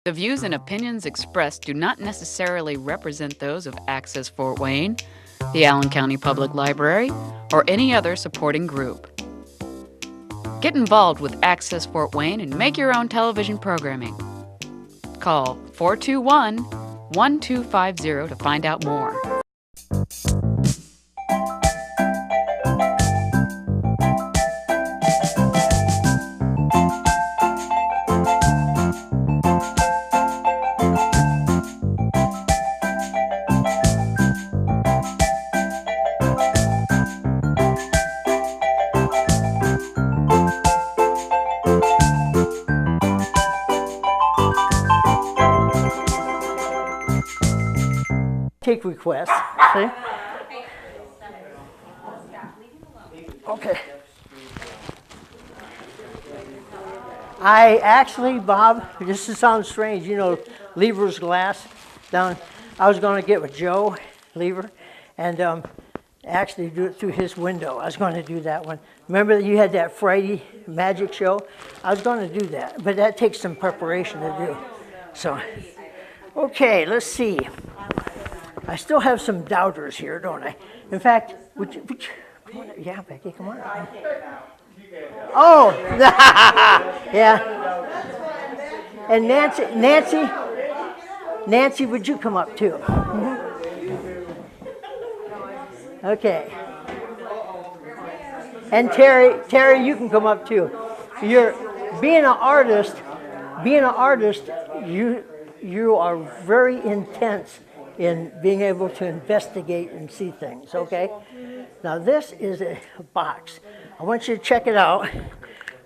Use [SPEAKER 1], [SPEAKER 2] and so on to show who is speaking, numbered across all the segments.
[SPEAKER 1] The views and opinions expressed do not necessarily represent those of Access Fort Wayne, the Allen County Public Library, or any other supporting group. Get involved with Access Fort Wayne and make your own television programming. Call 421-1250 to find out more.
[SPEAKER 2] Take requests, see? Okay. I actually, Bob, this sounds strange, you know, Lever's glass down. I was going to get with Joe Lever and actually do it through his window. I was going to do that one. Remember that you had that Friday magic show? I was going to do that, but that takes some preparation to do. So, okay, let's see. I still have some doubters here, don't I? In fact, would you come on, yeah, Becky, come on. Oh, yeah. And Nancy, would you come up too? Okay. And Terry, you can come up too. You're being an artist. You are very intense in being able to investigate and see things, okay? Now this is a box. I want you to check it out.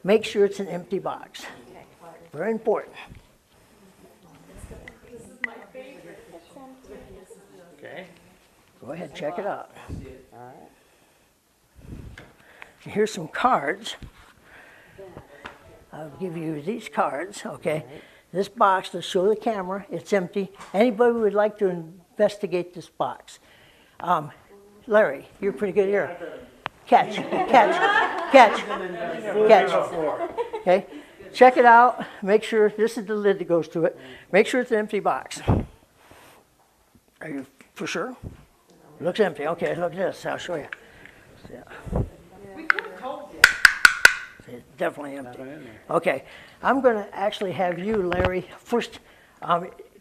[SPEAKER 2] Make sure it's an empty box. Very important.
[SPEAKER 3] Okay.
[SPEAKER 2] Go ahead, check it out. Here's some cards. I'll give you these cards, okay? This box, let's show the camera, it's empty. Anybody would like to investigate this box? Larry, you're pretty good here. Catch. Okay, check it out. Make sure, this is the lid that goes to it. Make sure it's an empty box. Are you for sure? It looks empty. Okay, look at this, I'll show you. Yeah.
[SPEAKER 4] We could have told you.
[SPEAKER 2] It's definitely empty. Okay, I'm going to actually have you, Larry, first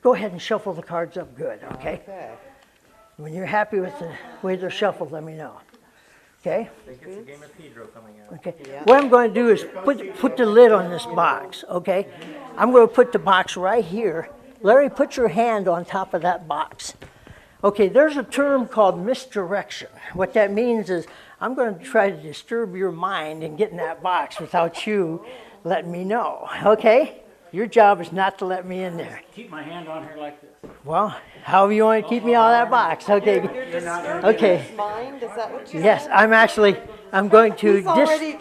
[SPEAKER 2] go ahead and shuffle the cards up good, okay? When you're happy with the way they're shuffled, let me know. Okay?
[SPEAKER 3] Think it's a game of Pedro coming out.
[SPEAKER 2] Okay. What I'm going to do is put the lid on this box, okay? I'm going to put the box right here. Larry, put your hand on top of that box. Okay, there's a term called misdirection. What that means is I'm going to try to disturb your mind and get in that box without you letting me know, okay? Your job is not to let me in there.
[SPEAKER 3] Keep my hand on her like this.
[SPEAKER 2] Well, however you want to keep me out of that box, okay?
[SPEAKER 4] You're disturbing
[SPEAKER 2] Okay.
[SPEAKER 4] his mind? Is that what you
[SPEAKER 2] Yes,
[SPEAKER 4] said?
[SPEAKER 2] I'm going to
[SPEAKER 4] He's already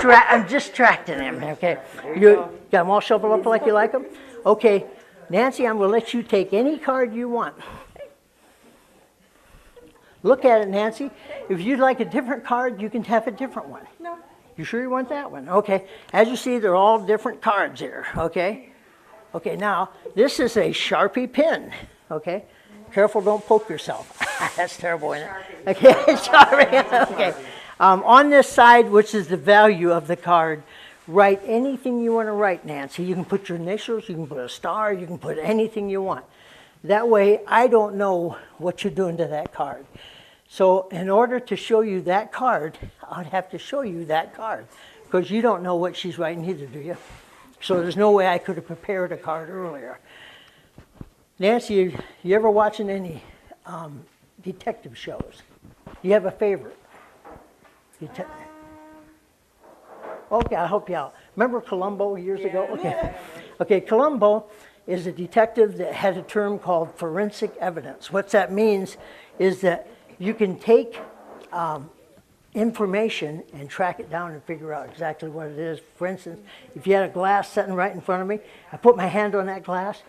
[SPEAKER 2] I'm distracting him, okay? You got them all shuffled up like you like them? Okay, Nancy, I'm going to let you take any card you want. Look at it, Nancy. If you'd like a different card, you can have a different one.
[SPEAKER 4] No.
[SPEAKER 2] You sure you want that one? Okay. As you see, they're all different cards here, okay? Okay, now, this is a Sharpie pen, okay? Careful, don't poke yourself. That's terrible, isn't it? Okay, Sharpie, okay. On this side, which is the value of the card, write anything you want to write, Nancy. You can put your initials, you can put a star, you can put anything you want. That way, I don't know what you're doing to that card. So in order to show you that card, I'd have to show you that card because you don't know what she's writing either, do you? So there's no way I could have prepared a card earlier. Nancy, you ever watching any detective shows? You have a favorite? Okay, I'll help you out. Remember Columbo years ago? Okay. Okay, Columbo is a detective that had a term called forensic evidence. What that means is that you can take information and track it down and figure out exactly what it is. For instance, if you had a glass sitting right in front of me, I put my hand on that glass,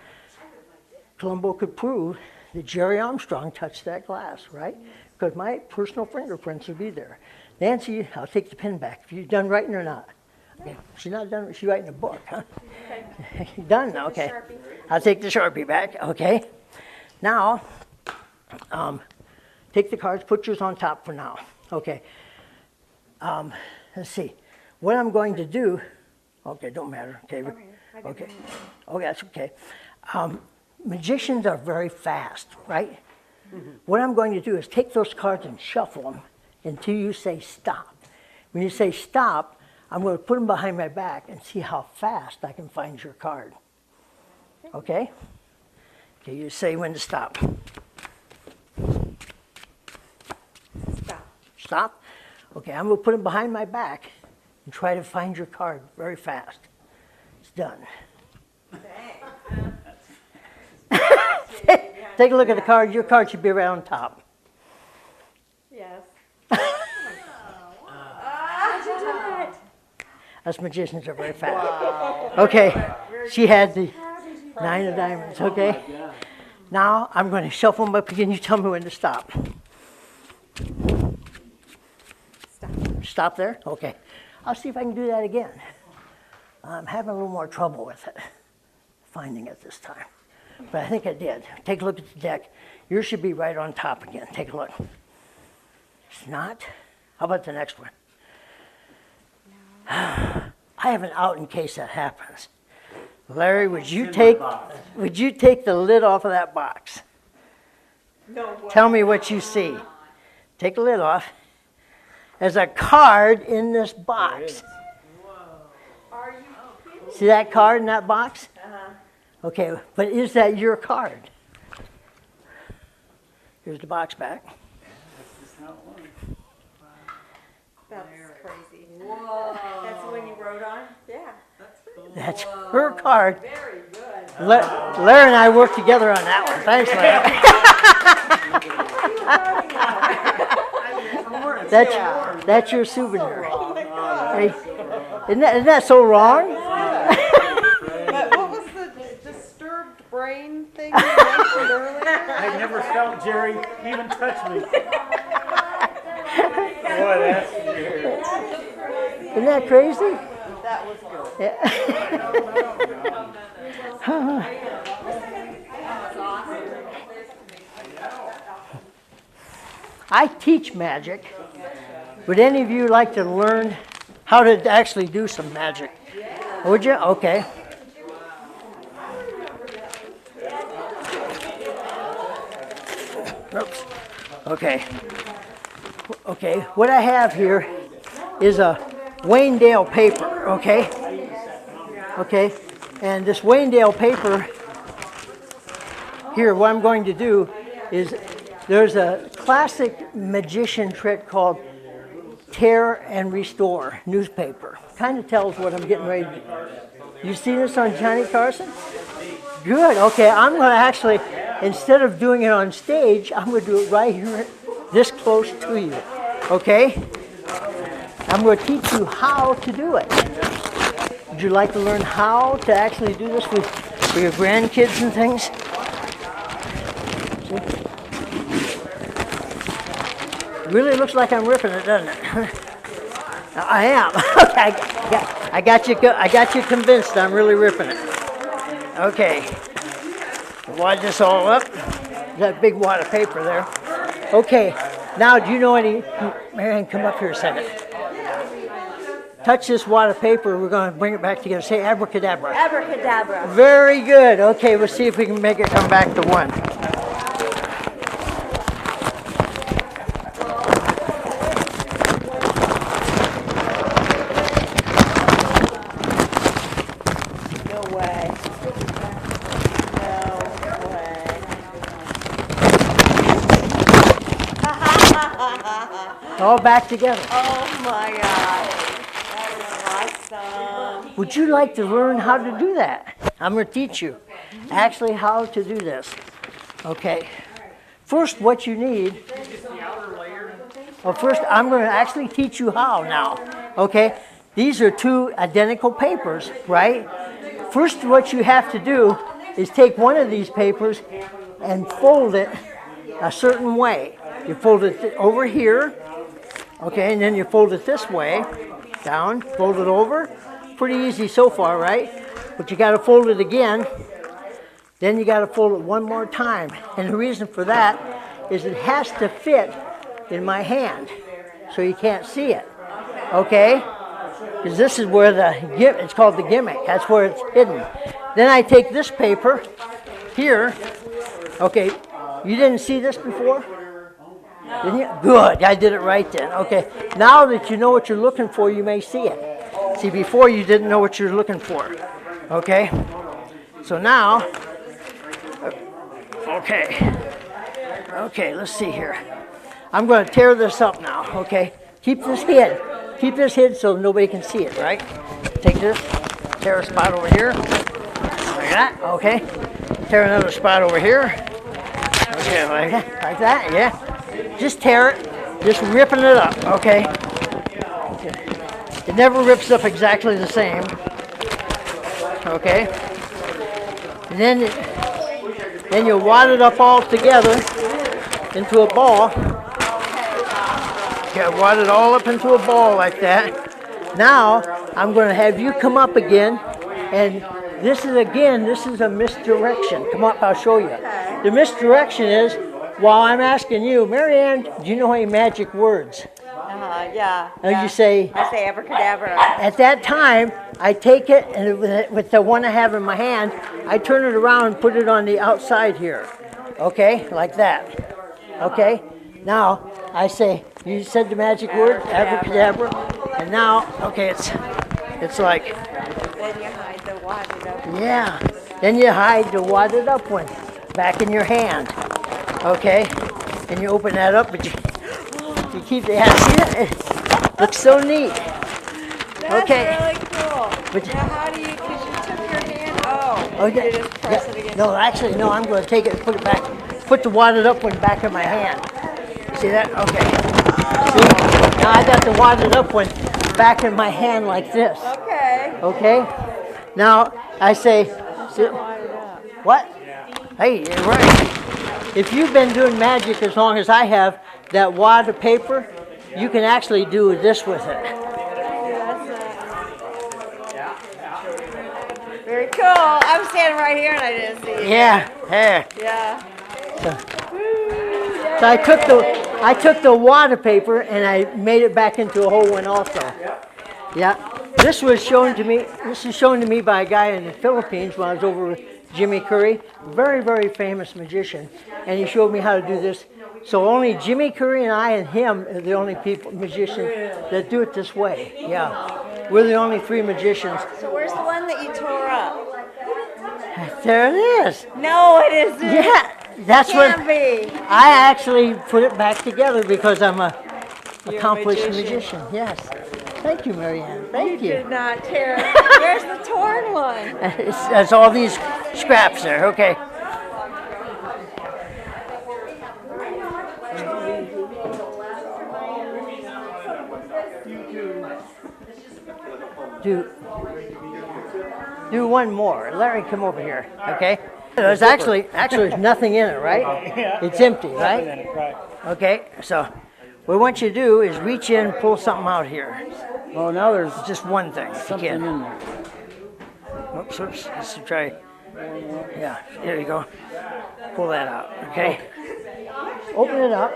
[SPEAKER 2] Columbo could prove that Jerry Armstrong touched that glass, right? Because my personal fingerprints would be there. Nancy, I'll take the pen back. Have you done writing or not? Okay. She's not done. She's writing a book, huh? Done? Okay. I'll take the Sharpie back. Okay. Now, take the cards, put yours on top for now. Okay. Let's see. What I'm going to do, okay, don't matter. Okay. Okay. Oh, that's okay. Magicians are very fast, right? What I'm going to do is take those cards and shuffle them until you say stop. When you say stop, I'm going to put them behind my back and see how fast I can find your card. Okay? Okay, you say when to stop.
[SPEAKER 4] Stop.
[SPEAKER 2] Stop? Okay, I'm going to put them behind my back and try to find your card very fast. It's done. Take a look at the card. Your card should be right on top.
[SPEAKER 4] Yes.
[SPEAKER 2] Us magicians are very fast. Okay, she had the 9 of diamonds, okay? Now I'm going to shuffle them up again. You tell me when to stop. Stop there? Okay. I'll see if I can do that again. I'm having a little more trouble with it, finding it this time. But I think I did. Take a look at the deck. Yours should be right on top again. Take a look. It's not? How about the next one? I have an out in case that happens. Larry, would you take the lid off of that box?
[SPEAKER 4] No way.
[SPEAKER 2] Tell me what you see. Take the lid off. There's a card in this box.
[SPEAKER 4] Are you kidding?
[SPEAKER 2] See that card in that box?
[SPEAKER 4] Uh-huh.
[SPEAKER 2] Okay, but is that your card? Here's the box back.
[SPEAKER 4] That's crazy. Whoa. That's the one you wrote on? Yeah.
[SPEAKER 2] That's her card.
[SPEAKER 4] Very good.
[SPEAKER 2] Larry and I worked together on that one. Thanks, Larry. That's your souvenir. Hey, isn't that so wrong?
[SPEAKER 4] But what was the disturbed brain thing you mentioned earlier?
[SPEAKER 3] I never felt Jerry even touch me. Boy, that's weird.
[SPEAKER 2] Isn't that crazy?
[SPEAKER 4] That was good.
[SPEAKER 2] Yeah. I teach magic. Would any of you like to learn how to actually do some magic? Would you? Okay. Oops. Okay. Okay, what I have here is a Waynedale paper, okay? Okay, and this Waynedale paper, here, what I'm going to do is, there's a classic magician trick called tear and restore newspaper. Kind of tells what I'm getting ready to do. You see this on Johnny Carson? Good, okay, I'm going to actually, instead of doing it on stage, I'm going to do it right here, this close to you, okay? I'm going to teach you how to do it. Would you like to learn how to actually do this with your grandkids and things? See? Really looks like I'm ripping it, doesn't it? I am. Okay, I got you convinced I'm really ripping it. Okay. Wad this all up. That big wad of paper there. Okay. Now, do you know any? Marianne, come up here a second. Touch this wad of paper. We're going to bring it back together. Say abracadabra.
[SPEAKER 4] Abracadabra.
[SPEAKER 2] Very good. Okay, we'll see if we can make it come back to one.
[SPEAKER 4] No way. No way.
[SPEAKER 2] All back together.
[SPEAKER 4] Oh my God. That was awesome.
[SPEAKER 2] Would you like to learn how to do that? I'm going to teach you actually how to do this. Okay. First, what you need. Well, first, I'm going to actually teach you how now. Okay. These are two identical papers, right? First, what you have to do is take one of these papers and fold it a certain way. You fold it over here, okay, and then you fold it this way, down, fold it over. Pretty easy so far, right? But you got to fold it again. Then you got to fold it one more time. And the reason for that is it has to fit in my hand, so you can't see it. Okay? Because this is where it's called the gimmick. That's where it's hidden. Then I take this paper here. Okay, you didn't see this before? Didn't you? Good, I did it right then. Okay, now that you know what you're looking for, you may see it. See, before you didn't know what you're looking for. Okay, so now, okay, let's see here. I'm going to tear this up now, okay? Keep this hid. Keep this hid so nobody can see it, right? Take this, tear a spot over here, like that, okay? Tear another spot over here, okay, like that, yeah. Just tear it, just ripping it up, okay? It never rips up exactly the same, okay? And then you wad it up all together into a ball. Okay, wad it all up into a ball like that. Now, I'm going to have you come up again, and this is a misdirection. Come up, I'll show you. The misdirection is, while I'm asking you, Marianne, do you know any magic words?
[SPEAKER 4] Yeah.
[SPEAKER 2] And you say,
[SPEAKER 4] I say abracadabra.
[SPEAKER 2] at that time, I take it, and with the one I have in my hand, I turn it around and put it on the outside here. Okay, like that. Okay? Now, I say, you said the magic word, abracadabra, and now, okay, it's like,
[SPEAKER 4] Then you hide the wadded up.
[SPEAKER 2] yeah, then you hide the wadded up one back in your hand, okay, and you open that up, but you keep the, see that? It looks so neat.
[SPEAKER 4] That's
[SPEAKER 2] Okay.
[SPEAKER 4] really cool.
[SPEAKER 2] But
[SPEAKER 4] Now how do you, because you took your hand,
[SPEAKER 2] Oh,
[SPEAKER 4] you just press it against
[SPEAKER 2] no, actually, no, I'm going to take it and put it back, put the wadded up one back in my hand. See that? Okay. See? Now I got the wadded up one back in my hand like this.
[SPEAKER 4] Okay.
[SPEAKER 2] Okay? Now I say, what? Hey, you're right. If you've been doing magic as long as I have, that wad of paper, you can actually do this with it.
[SPEAKER 4] Very cool. I'm standing right here and I didn't see you.
[SPEAKER 2] Yeah, yeah.
[SPEAKER 4] Yeah.
[SPEAKER 2] So I took the wad of paper and I made it back into a whole one also. Yeah. This was shown to me. This is shown to me by a guy in the Philippines when I was over with Jimmy Curry, very, very famous magician, and he showed me how to do this. So only Jimmy Curry and I and him are the only magicians that do it this way. Yeah, we're the only 3 magicians.
[SPEAKER 4] So where's the one that you tore up?
[SPEAKER 2] There it is.
[SPEAKER 4] No, it isn't.
[SPEAKER 2] Yeah, that's
[SPEAKER 4] Can't
[SPEAKER 2] what
[SPEAKER 4] be.
[SPEAKER 2] I actually put it back together because I'm a
[SPEAKER 4] You're a
[SPEAKER 2] accomplished
[SPEAKER 4] magician.
[SPEAKER 2] magician. Yes. Thank you, Marianne. Thank
[SPEAKER 4] You
[SPEAKER 2] you.
[SPEAKER 4] did not tear. Where's the torn one?
[SPEAKER 2] That's all these scraps there. Okay. Do one more. Larry, come over here. Okay. There's actually there's nothing in it, right? It's empty, right?
[SPEAKER 3] Right.
[SPEAKER 2] Okay. So what I want you to do is reach in, pull something out here.
[SPEAKER 3] Oh, now there's
[SPEAKER 2] Just one thing, if you
[SPEAKER 3] something
[SPEAKER 2] can.
[SPEAKER 3] in there.
[SPEAKER 2] Oops, let's try. Yeah, there you go. Pull that out, okay? Open it up.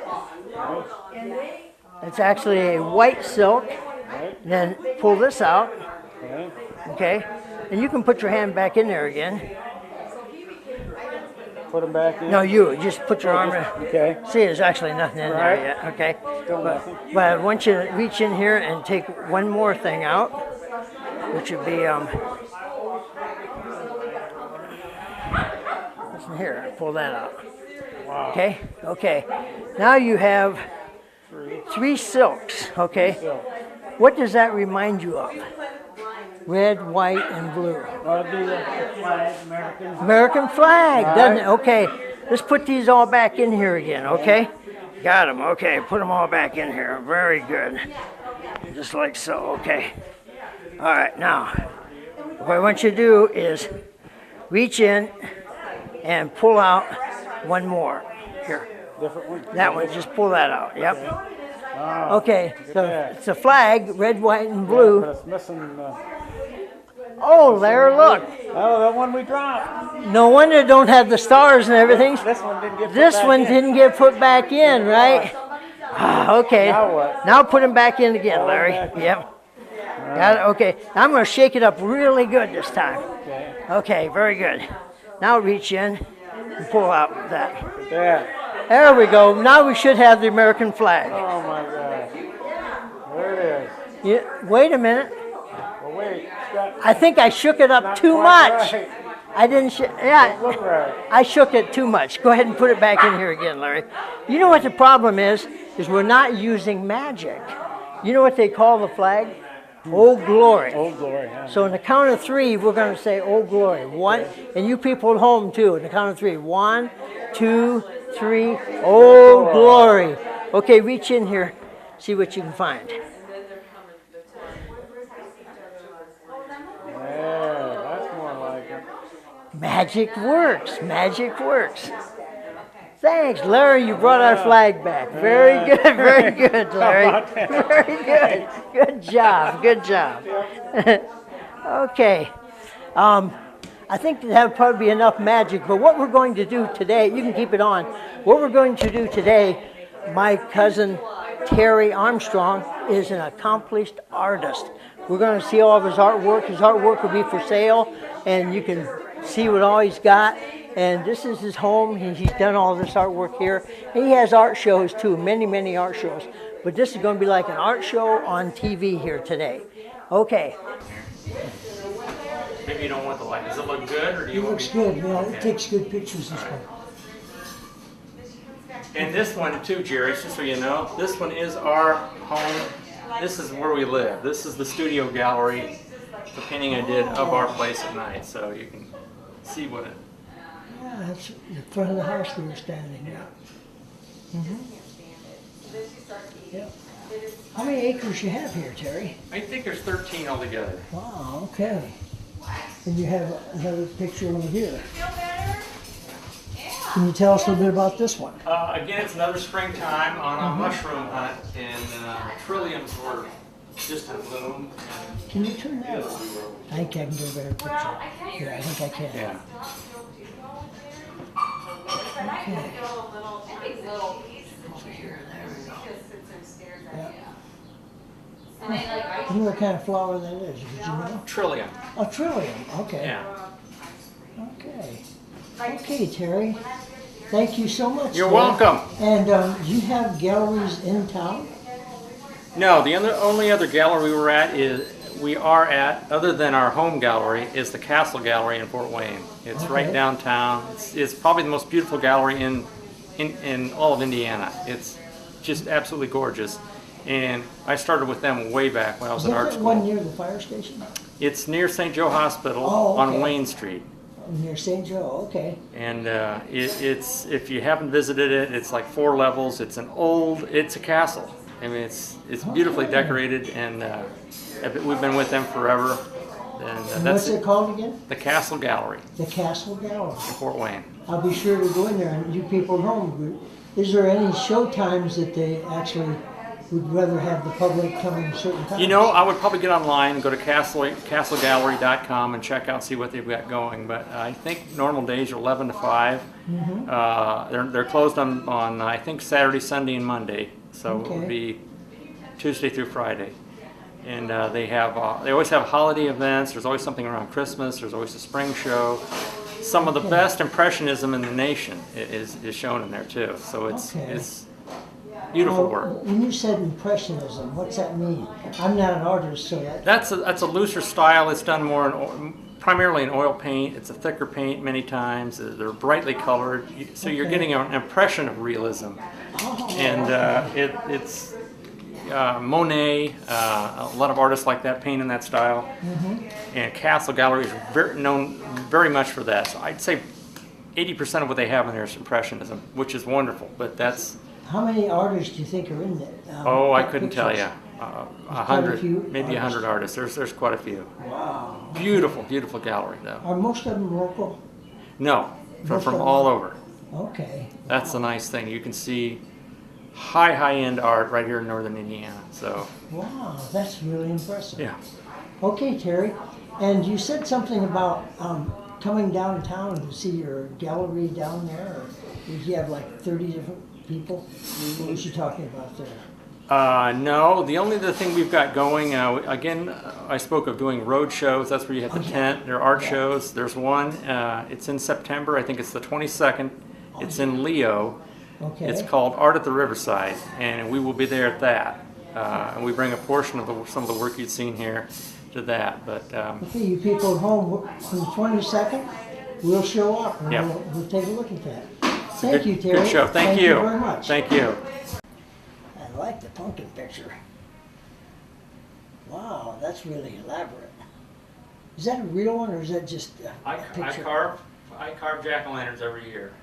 [SPEAKER 2] It's actually a white silk. Then pull this out,
[SPEAKER 3] Okay.
[SPEAKER 2] okay? And you can put your hand back in there again.
[SPEAKER 3] Put them back in.
[SPEAKER 2] No, you just put your arm in.
[SPEAKER 3] Okay.
[SPEAKER 2] See, there's actually nothing in there yet, okay?
[SPEAKER 3] Still nothing.
[SPEAKER 2] But I want you to reach in here and take one more thing out, which would be listen here, pull that out.
[SPEAKER 3] Wow.
[SPEAKER 2] Okay, okay. Now you have 3 silks, okay? What does that remind you of? Red, white, and blue.
[SPEAKER 3] That'd be the flag, American.
[SPEAKER 2] American flag, doesn't it? Okay, let's put these all back in here again, okay? Got them, okay, put them all back in here. Very good. Just like so, okay. All right, now, what I want you to do is reach in and pull out one more. Here,
[SPEAKER 3] Different one.
[SPEAKER 2] that one, just pull that out, yep. Okay, so
[SPEAKER 3] that.
[SPEAKER 2] it's a flag, red, white, and
[SPEAKER 3] But
[SPEAKER 2] blue.
[SPEAKER 3] it's missing.
[SPEAKER 2] Oh, there, look.
[SPEAKER 3] Oh, that one we dropped.
[SPEAKER 2] No wonder it don't have the stars and everything.
[SPEAKER 3] This one didn't get.
[SPEAKER 2] This
[SPEAKER 3] put back
[SPEAKER 2] one
[SPEAKER 3] in.
[SPEAKER 2] didn't get put back in, right? Ah, okay.
[SPEAKER 3] Now what?
[SPEAKER 2] Now put him back in again, Larry.
[SPEAKER 3] back in.
[SPEAKER 2] Yep. Got it. Okay. I'm going to shake it up really good this time.
[SPEAKER 3] Okay.
[SPEAKER 2] Okay, very good. Now reach in and pull out that.
[SPEAKER 3] There.
[SPEAKER 2] There we go. Now we should have the American flag.
[SPEAKER 3] Oh my gosh. There it is.
[SPEAKER 2] Yeah, wait a minute.
[SPEAKER 3] Well, wait. It's got
[SPEAKER 2] I think I shook it up
[SPEAKER 3] not
[SPEAKER 2] too
[SPEAKER 3] quite
[SPEAKER 2] much.
[SPEAKER 3] right.
[SPEAKER 2] I didn't. Yeah.
[SPEAKER 3] Look right.
[SPEAKER 2] I shook it too much. Go ahead and put it back in here again, Larry. You know what the problem is we're not using magic. You know what they call the flag? Old Glory.
[SPEAKER 3] Old Glory. Huh?
[SPEAKER 2] So in the count of three, we're going to say Old Glory. One, and you people at home too. In the count of three. 1, 2, 3. Old Glory. Okay, reach in here. See what you can find.
[SPEAKER 3] There. That's more like it.
[SPEAKER 2] Magic works. Magic works. Thanks, Larry. You brought our flag back. Very good. Very good, Larry. Very good. Good job. Good job. Okay. I think that would probably be enough magic. But what we're going to do today, you can keep it on. What we're going to do today, my cousin Terry Armstrong is an accomplished artist. We're going to see all of his artwork. His artwork will be for sale, and you can see what all he's got. And this is his home. He's done all this artwork here. He has art shows too, many, many art shows. But this is going to be like an art show on TV here today. Okay.
[SPEAKER 5] Maybe you don't want the light. Does it look good, or do you
[SPEAKER 2] It
[SPEAKER 5] want
[SPEAKER 2] looks
[SPEAKER 5] me?
[SPEAKER 2] good. Yeah, it takes good pictures this way.
[SPEAKER 5] And this one too, Jerry, just so you know, this one is our home. This is where we live. This is the studio gallery, the painting I did of our place at night, so you can see what it.
[SPEAKER 2] Yeah, that's the front of the house we were standing at. Yeah. How many acres you have here, Terry?
[SPEAKER 5] I think there's 13 altogether.
[SPEAKER 2] Wow, okay. And you have another picture over here. Can you tell us a little bit about this one?
[SPEAKER 5] Again, it's another springtime on a mushroom hunt, and trilliums were just in bloom.
[SPEAKER 2] Can you turn that on? I think I can get a better picture. Yeah, I think I can.
[SPEAKER 5] Yeah.
[SPEAKER 2] Okay. Over here, there we go. Yeah. You know what kind of flower that is, did you know?
[SPEAKER 5] Trillium.
[SPEAKER 2] A trillium, okay.
[SPEAKER 5] Yeah.
[SPEAKER 2] Okay. Okay, Terry. Thank you so much.
[SPEAKER 5] You're
[SPEAKER 2] Terry.
[SPEAKER 5] welcome.
[SPEAKER 2] And do you have galleries in town?
[SPEAKER 5] No, the only other gallery we are at, other than our home gallery, is the Castle Gallery in Fort Wayne. It's right
[SPEAKER 2] Okay.
[SPEAKER 5] downtown. It's probably the most beautiful gallery in all of Indiana. It's just absolutely gorgeous. And I started with them way back when I was
[SPEAKER 2] Is
[SPEAKER 5] in art
[SPEAKER 2] that
[SPEAKER 5] school.
[SPEAKER 2] one near the fire station?
[SPEAKER 5] It's near St. Joe Hospital
[SPEAKER 2] Oh, okay.
[SPEAKER 5] on Wayne Street.
[SPEAKER 2] Near St. Joe, okay.
[SPEAKER 5] And it's if you haven't visited it, it's like 4 levels. It's a castle. I mean, it's beautifully
[SPEAKER 2] Okay.
[SPEAKER 5] decorated, and we've been with them forever. And
[SPEAKER 2] And
[SPEAKER 5] that's
[SPEAKER 2] what's it called again?
[SPEAKER 5] the Castle Gallery
[SPEAKER 2] The Castle Gallery.
[SPEAKER 5] in Fort Wayne.
[SPEAKER 2] I'll be sure to go in there, and you people at home, is there any show times that they actually would rather have the public come in certain times?
[SPEAKER 5] You know, I would probably get online and go to castlegallery.com and check out, see what they've got going. But I think normal days are 11 to 5. They're closed on I think Saturday, Sunday, and Monday. So it would
[SPEAKER 2] Okay.
[SPEAKER 5] be Tuesday through Friday. And they always have holiday events. There's always something around Christmas. There's always a spring show. Some of the best impressionism in the nation is shown in there too. So it's beautiful
[SPEAKER 2] Well,
[SPEAKER 5] work.
[SPEAKER 2] when you said impressionism, what's that mean? I'm not an artist, so
[SPEAKER 5] That's a looser style. It's done more primarily in oil paint. It's a thicker paint many times. They're brightly colored, so you're getting an impression of realism. And it's Monet, a lot of artists like that paint in that style. And Castle Gallery is known very much for that. So I'd say 80% of what they have in there is impressionism, which is wonderful. But that's
[SPEAKER 2] how many artists do you think are in it?
[SPEAKER 5] I couldn't tell you.
[SPEAKER 2] quite a few
[SPEAKER 5] 100, maybe 100 artists. There's quite a few.
[SPEAKER 2] Wow.
[SPEAKER 5] Beautiful, beautiful gallery though.
[SPEAKER 2] Are most of them local?
[SPEAKER 5] No,
[SPEAKER 2] Most
[SPEAKER 5] from
[SPEAKER 2] of them.
[SPEAKER 5] all over.
[SPEAKER 2] Okay.
[SPEAKER 5] That's the nice thing. You can see high-end art right here in northern Indiana. So,
[SPEAKER 2] Wow, that's really impressive.
[SPEAKER 5] yeah.
[SPEAKER 2] Okay, Terry, and you said something about coming downtown to see your gallery down there. Or did you have like 30 different people? What was you talking about there?
[SPEAKER 5] No, the only other thing we've got going, again, I spoke of doing road shows. That's where you have the tent. There are art shows. There's one, it's in September. I think it's the 22nd. It's in Leo.
[SPEAKER 2] Okay.
[SPEAKER 5] It's called Art at the Riverside, and we will be there at that. And we bring a portion of some of the work you've seen here to that. But
[SPEAKER 2] Okay, you people at home, on the 22nd, we'll show up and
[SPEAKER 5] Yep.
[SPEAKER 2] we'll take a look at that. Thank you, Terry.
[SPEAKER 5] Good show. Thank you.
[SPEAKER 2] Very much.
[SPEAKER 5] Thank you.
[SPEAKER 2] I like the pumpkin picture. Wow, that's really elaborate. Is that a real one or is that just a picture?
[SPEAKER 5] I carve jack-o'-lanterns every year.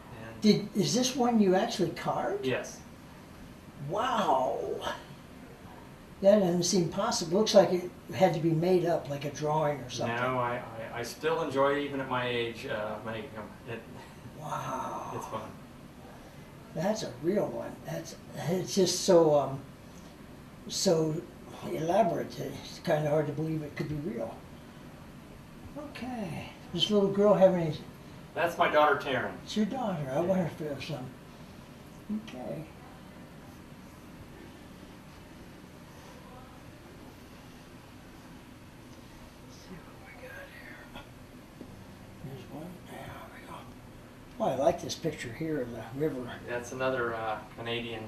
[SPEAKER 5] And
[SPEAKER 2] Is this one you actually carved?
[SPEAKER 5] yes.
[SPEAKER 2] Wow. That doesn't seem possible. Looks like it had to be made up, like a drawing or something.
[SPEAKER 5] No, I still enjoy it even at my age making them.
[SPEAKER 2] Wow.
[SPEAKER 5] It's fun.
[SPEAKER 2] That's a real one. It's just so so elaborate. It's kind of hard to believe it could be real. Okay. This little girl having any...
[SPEAKER 5] That's my daughter Taryn.
[SPEAKER 2] It's your daughter. I wonder if there's some. Okay. Let's see what we got here. There's one. There we go. Oh, I like this picture here of the river.
[SPEAKER 5] That's another Canadian.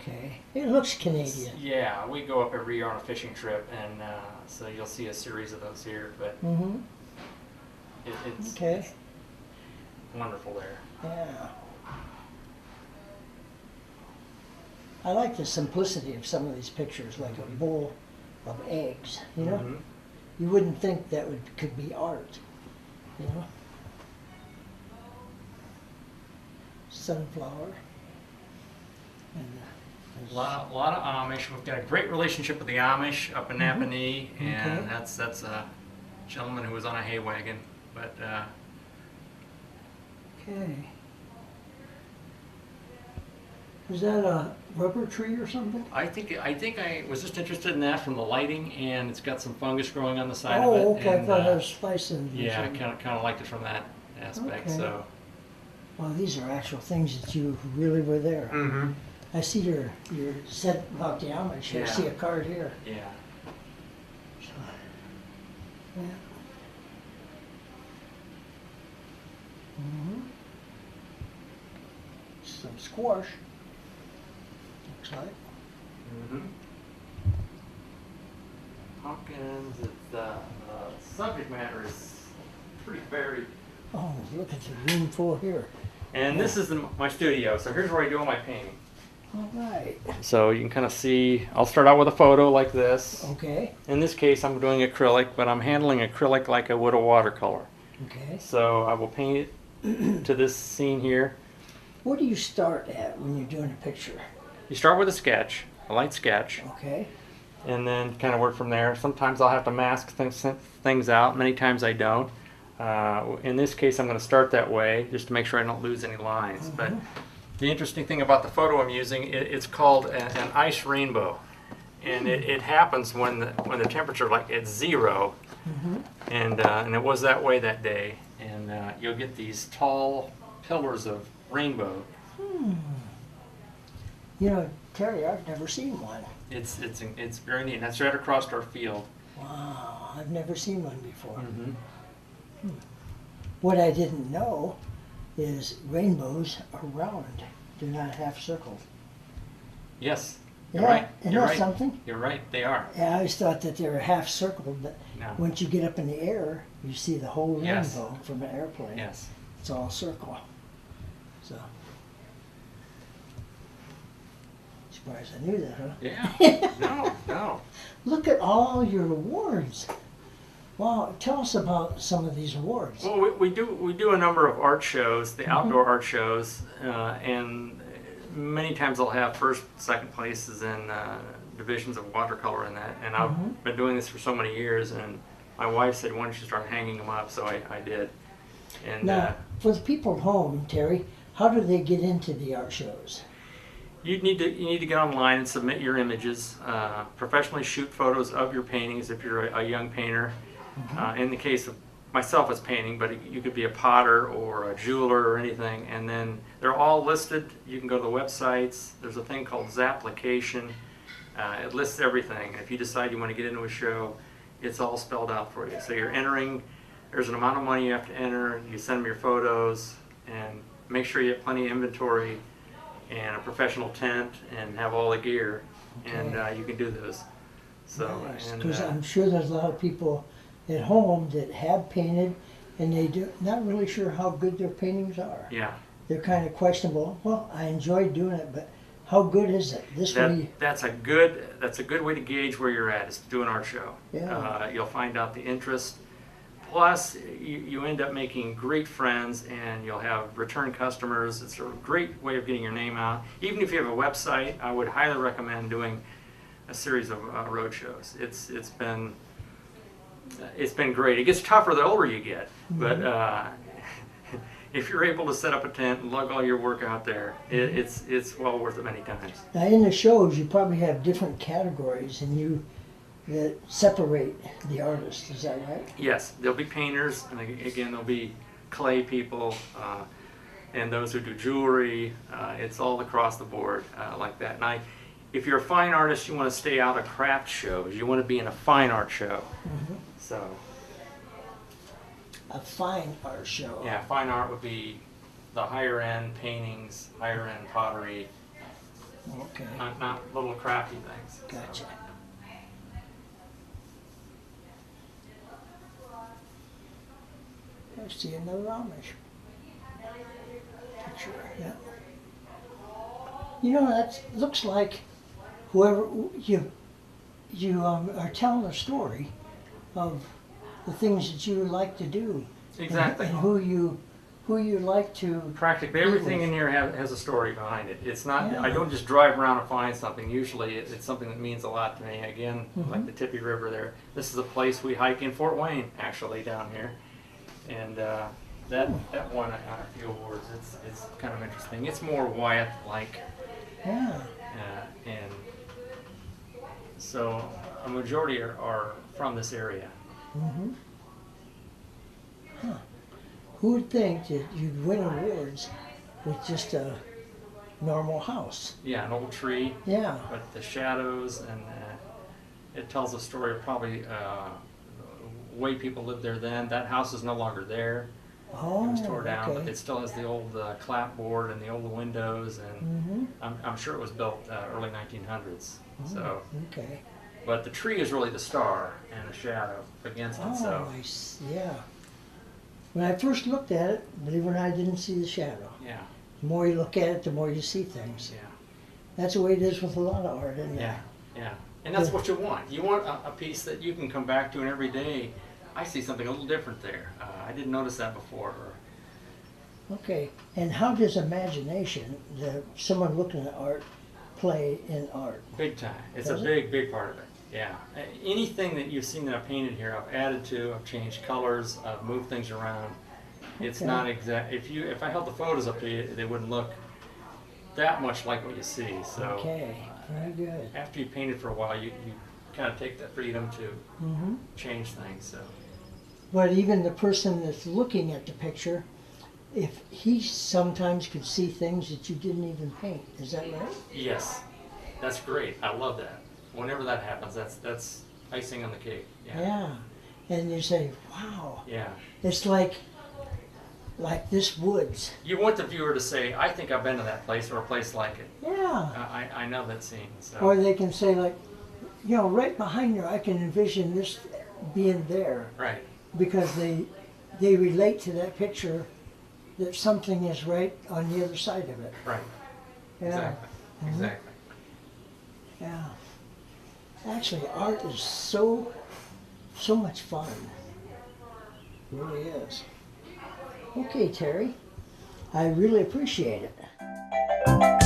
[SPEAKER 2] Okay. It looks Canadian.
[SPEAKER 5] Yeah, we go up every year on a fishing trip, and so you'll see a series of those here. But
[SPEAKER 2] Mm-hmm.
[SPEAKER 5] it's
[SPEAKER 2] Okay.
[SPEAKER 5] wonderful there.
[SPEAKER 2] Yeah. I like the simplicity of some of these pictures, like a bowl of eggs, you know?
[SPEAKER 5] Mhm.
[SPEAKER 2] You wouldn't think that could be art, you know? Sunflower. And
[SPEAKER 5] A lot of Amish. We've got a great relationship with the Amish up in Napanee, and
[SPEAKER 2] Okay.
[SPEAKER 5] that's a gentleman who was on a hay wagon. But
[SPEAKER 2] okay. Is that a rubber tree or something?
[SPEAKER 5] I think I was just interested in that from the lighting, and it's got some fungus growing on the side of it.
[SPEAKER 2] Oh, okay. I
[SPEAKER 5] and,
[SPEAKER 2] thought it was spice in it. or
[SPEAKER 5] yeah, I
[SPEAKER 2] something.
[SPEAKER 5] kind of liked it from that aspect.
[SPEAKER 2] Okay.
[SPEAKER 5] So.
[SPEAKER 2] Well, these are actual things that you really were there.
[SPEAKER 5] Mm-hmm.
[SPEAKER 2] I see your set about the Amish. I
[SPEAKER 5] Yeah.
[SPEAKER 2] see a card here.
[SPEAKER 5] Yeah.
[SPEAKER 2] So, yeah. Some squash. Looks like.
[SPEAKER 5] Mm-hmm. Pumpkins. The subject matter is pretty varied.
[SPEAKER 2] Oh, look at the room full here.
[SPEAKER 5] And this is my studio. So here's where I do all my painting.
[SPEAKER 2] All right.
[SPEAKER 5] So you can kind of see, I'll start out with a photo like this.
[SPEAKER 2] Okay.
[SPEAKER 5] In this case, I'm doing acrylic, but I'm handling acrylic like I would a watercolor.
[SPEAKER 2] Okay.
[SPEAKER 5] So I will paint it to this scene here.
[SPEAKER 2] What do you start at when you're doing a picture?
[SPEAKER 5] You start with a sketch, a light sketch,
[SPEAKER 2] Okay.
[SPEAKER 5] and then kind of work from there. Sometimes I'll have to mask things out. Many times I don't. In this case, I'm going to start that way just to make sure I don't lose any lines. But the interesting thing about the photo I'm using, it's called an ice rainbow, and it happens when the temperature like at 0, and it was that way that day. And you'll get these tall pillars of rainbow.
[SPEAKER 2] You know, Terry, I've never seen one.
[SPEAKER 5] It's very neat. That's right across our field.
[SPEAKER 2] Wow, I've never seen one before.
[SPEAKER 5] Mm-hmm.
[SPEAKER 2] What I didn't know is rainbows are round. They're not half circled.
[SPEAKER 5] Yes,
[SPEAKER 2] Yeah,
[SPEAKER 5] you're right.
[SPEAKER 2] isn't
[SPEAKER 5] You're
[SPEAKER 2] that
[SPEAKER 5] right.
[SPEAKER 2] something?
[SPEAKER 5] You're right. They are.
[SPEAKER 2] Yeah, I always thought that they were half circled, but
[SPEAKER 5] No.
[SPEAKER 2] once you get up in the air, you see the whole
[SPEAKER 5] Yes.
[SPEAKER 2] rainbow from an airplane.
[SPEAKER 5] Yes.
[SPEAKER 2] It's all circle. So. Surprised I knew that, huh?
[SPEAKER 5] Yeah. No.
[SPEAKER 2] Look at all your awards. Wow, tell us about some of these awards.
[SPEAKER 5] Well, we do a number of art shows, the outdoor art shows, and many times I'll have first, second places in divisions of watercolor and that. And I've been doing this for so many years, and my wife said, "Why don't you start hanging them up?" So I did. And
[SPEAKER 2] Now, for the people at home, Terry, how do they get into the art shows?
[SPEAKER 5] You need to get online and submit your images. Professionally shoot photos of your paintings if you're a young painter. In the case of myself as painting, but you could be a potter or a jeweler or anything. And then they're all listed. You can go to the websites. There's a thing called Zapplication. It lists everything. If you decide you want to get into a show, it's all spelled out for you. So you're entering. There's an amount of money you have to enter. You send them your photos and make sure you have plenty of inventory and a professional tent and have all the gear, and you can do this. So,
[SPEAKER 2] Because I'm sure there's a lot of people at home that have painted and they do not really sure how good their paintings are.
[SPEAKER 5] yeah,
[SPEAKER 2] They're kind of questionable. Well, I enjoy doing it, but how good is it? This way,
[SPEAKER 5] that's a good way to gauge where you're at, is to do an art show.
[SPEAKER 2] Yeah.
[SPEAKER 5] You'll find out the interest. Plus, you end up making great friends, and you'll have return customers. It's a great way of getting your name out. Even if you have a website, I would highly recommend doing a series of road shows. It's been great. It gets tougher the older you get, but if you're able to set up a tent and lug all your work out there, it's well worth it many times.
[SPEAKER 2] now in the shows you probably have different categories and that separate the artists, is that right?
[SPEAKER 5] Yes, there'll be painters, and again, there'll be clay people, and those who do jewelry. It's all across the board like that. And if you're a fine artist, you want to stay out of craft shows. You want to be in a fine art show. So,
[SPEAKER 2] A fine art show.
[SPEAKER 5] yeah, fine art would be the higher end paintings, higher end pottery,
[SPEAKER 2] Okay,
[SPEAKER 5] not little crafty things.
[SPEAKER 2] gotcha. I see another Amish picture, yeah. You know, that looks like whoever, you are telling a story of the things that you like to do.
[SPEAKER 5] Exactly.
[SPEAKER 2] And who you like to.
[SPEAKER 5] Practically everything in here has a story behind it. It's not,
[SPEAKER 2] Yeah.
[SPEAKER 5] I don't just drive around and find something. Usually it's something that means a lot to me. Again, like the Tippy River there. This is a place we hike in Fort Wayne, actually, down here. And that won a few awards. It's kind of interesting. It's more Wyatt-like.
[SPEAKER 2] Yeah.
[SPEAKER 5] And so a majority are from this area.
[SPEAKER 2] Mm-hmm. Huh. Who would think that you'd win awards with just a normal house?
[SPEAKER 5] Yeah, an old tree.
[SPEAKER 2] Yeah.
[SPEAKER 5] But the shadows, and it tells a story of probably the way people lived there then. That house is no longer there.
[SPEAKER 2] Oh,
[SPEAKER 5] It was tore down, but
[SPEAKER 2] okay.
[SPEAKER 5] it still has the old clapboard and the old windows, and I'm sure it was built early 1900s. So,
[SPEAKER 2] Okay.
[SPEAKER 5] but the tree is really the star and the shadow against it.
[SPEAKER 2] Oh,
[SPEAKER 5] So,
[SPEAKER 2] yeah. When I first looked at it, believe it or not, I didn't see the shadow.
[SPEAKER 5] yeah,
[SPEAKER 2] The more you look at it, the more you see things.
[SPEAKER 5] yeah,
[SPEAKER 2] That's the way it is with a lot of art, isn't it?
[SPEAKER 5] yeah, yeah. And that's what you want. You want a piece that you can come back to, and every day I see something a little different there. I didn't notice that before.
[SPEAKER 2] Okay. And how does imagination, someone looking at art, play in art?
[SPEAKER 5] Big time. It's
[SPEAKER 2] Does
[SPEAKER 5] a
[SPEAKER 2] it?
[SPEAKER 5] big part of it. Yeah. Anything that you've seen that I've painted here, I've added to, I've changed colors, I've moved things around. It's
[SPEAKER 2] Okay.
[SPEAKER 5] not exact. If I held the photos up to you, they wouldn't look that much like what you see. So
[SPEAKER 2] Okay. Very good.
[SPEAKER 5] after you paint it for a while, you kind of take that freedom to
[SPEAKER 2] Mm-hmm.
[SPEAKER 5] change things. So
[SPEAKER 2] But even the person that's looking at the picture, if he sometimes could see things that you didn't even paint, is that right?
[SPEAKER 5] yes, that's great. I love that. Whenever that happens, that's icing on the cake. Yeah.
[SPEAKER 2] Yeah. And you say, wow,
[SPEAKER 5] Yeah.
[SPEAKER 2] it's like this woods.
[SPEAKER 5] You want the viewer to say, "I think I've been to that place or a place like it."
[SPEAKER 2] Yeah.
[SPEAKER 5] I know that scene. So.
[SPEAKER 2] Or they can say like, right behind there, I can envision this being there,
[SPEAKER 5] Right.
[SPEAKER 2] because they relate to that picture that something is right on the other side of it.
[SPEAKER 5] Right.
[SPEAKER 2] Yeah.
[SPEAKER 5] Exactly. Exactly.
[SPEAKER 2] Yeah. Actually, art is so much fun. It really is. Okay, Terry. I really appreciate it.